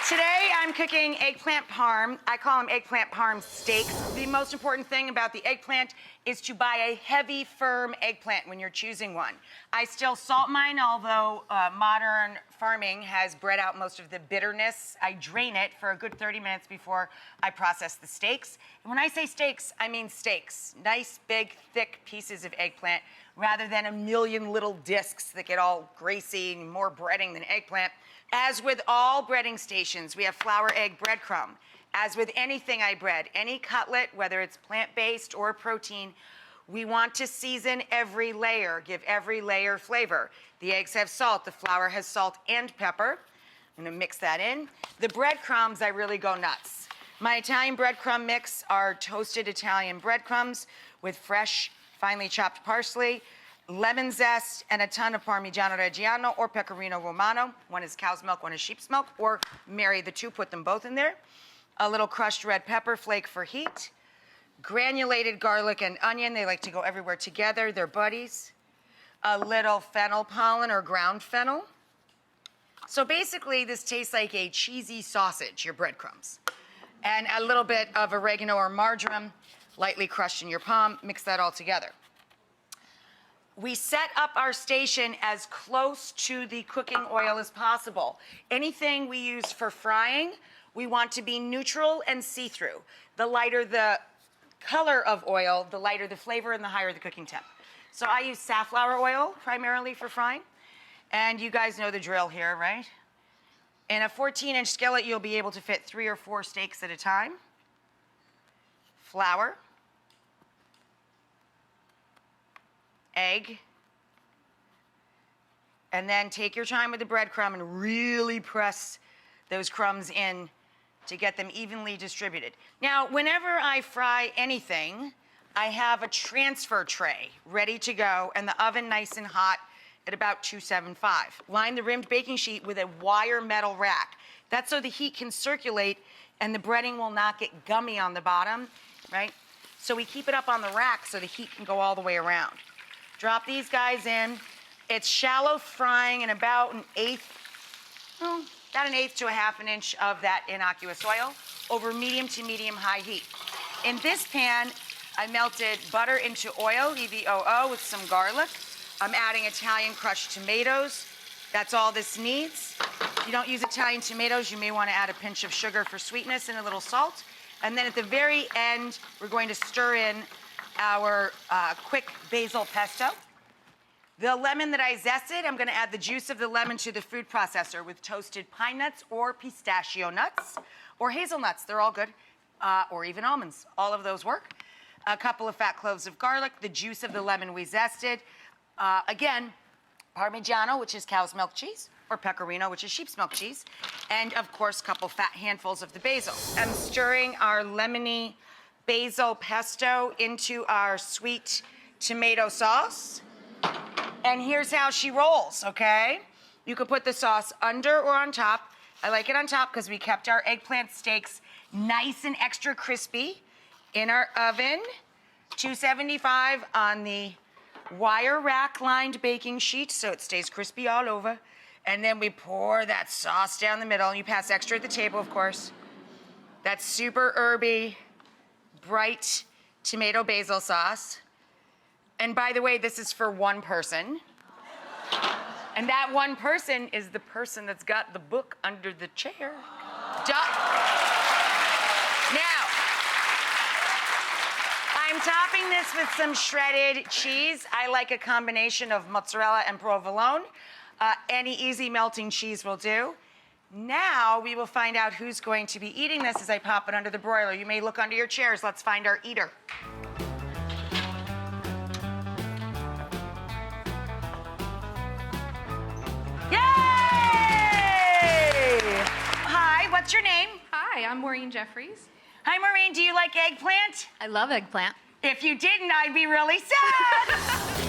Today I'm cooking eggplant parm. I call them eggplant parm steaks. The most important thing about the eggplant is to buy a heavy, firm eggplant when you're choosing one. I still salt mine, although modern farming has bred out most of the bitterness. I drain it for a good 30 minutes before I process the steaks. And when I say steaks, I mean steaks. Nice, big, thick pieces of eggplant rather than a million little discs that get all greasy and more breading than eggplant. As with all breading stations, we have flour, egg, breadcrumb. As with anything I bread, any cutlet, whether it's plant-based or protein, we want to season every layer, give every layer flavor. The eggs have salt, the flour has salt and pepper. I'm gonna mix that in. The breadcrumbs, I really go nuts. My Italian breadcrumb mix are toasted Italian breadcrumbs with fresh, finely chopped parsley, lemon zest, and a ton of Parmigiano Reggiano or Pecorino Romano. One is cow's milk, one is sheep's milk, or marry the two, put them both in there. A little crushed red pepper flake for heat. Granulated garlic and onion, they like to go everywhere together, they're buddies. A little fennel pollen or ground fennel. So basically, this tastes like a cheesy sausage, your breadcrumbs. And a little bit of oregano or marjoram, lightly crushed in your palm, mix that all together. We set up our station as close to the cooking oil as possible. Anything we use for frying, we want to be neutral and see-through. The lighter the color of oil, the lighter the flavor and the higher the cooking temp. So I use safflower oil primarily for frying. And you guys know the drill here, right? In a 14-inch skillet, you'll be able to fit 3 or 4 steaks at a time. Flour. Egg, and then take your time with the breadcrumb and really press those crumbs in to get them evenly distributed. Now, whenever I fry anything, I have a transfer tray ready to go and the oven nice and hot at about 275. Line the rimmed baking sheet with a wire metal rack. That's so the heat can circulate and the breading will not get gummy on the bottom, right? So we keep it up on the rack so the heat can go all the way around. Drop these guys in. It's shallow frying in about an eighth to a half an inch of that innocuous oil over medium to medium high heat. In this pan, I melted butter into oil, EVOO, with some garlic. I'm adding Italian crushed tomatoes. That's all this needs. If you don't use Italian tomatoes, you may want to add a pinch of sugar for sweetness and a little salt. And then at the very end, we're going to stir in our quick basil pesto. The lemon that I zested, I'm gonna add the juice of the lemon to the food processor with toasted pine nuts or pistachio nuts or hazelnuts, they're all good, or even almonds, all of those work. A couple of fat cloves of garlic, the juice of the lemon we zested. Again, Parmigiano, which is cow's milk cheese, or Pecorino, which is sheep's milk cheese, and of course, a couple fat handfuls of the basil. I'm stirring our lemony basil pesto into our sweet tomato sauce. And here's how she rolls, okay? You could put the sauce under or on top. I like it on top because we kept our eggplant steaks nice and extra crispy in our oven. 275 on the wire rack lined baking sheet so it stays crispy all over. And then we pour that sauce down the middle. You pass extra at the table, of course. That's super herby, bright tomato basil sauce. And by the way, this is for one person. And that one person is the person that's got the book under the chair. Now, I'm topping this with some shredded cheese. I like a combination of mozzarella and provolone. Any easy melting cheese will do. Now we will find out who's going to be eating this as I pop it under the broiler. You may look under your chairs. Let's find our eater. Yay! Hi, what's your name? Hi, I'm Maureen Jeffries. Hi, Maureen. Do you like eggplant? I love eggplant. If you didn't, I'd be really sad.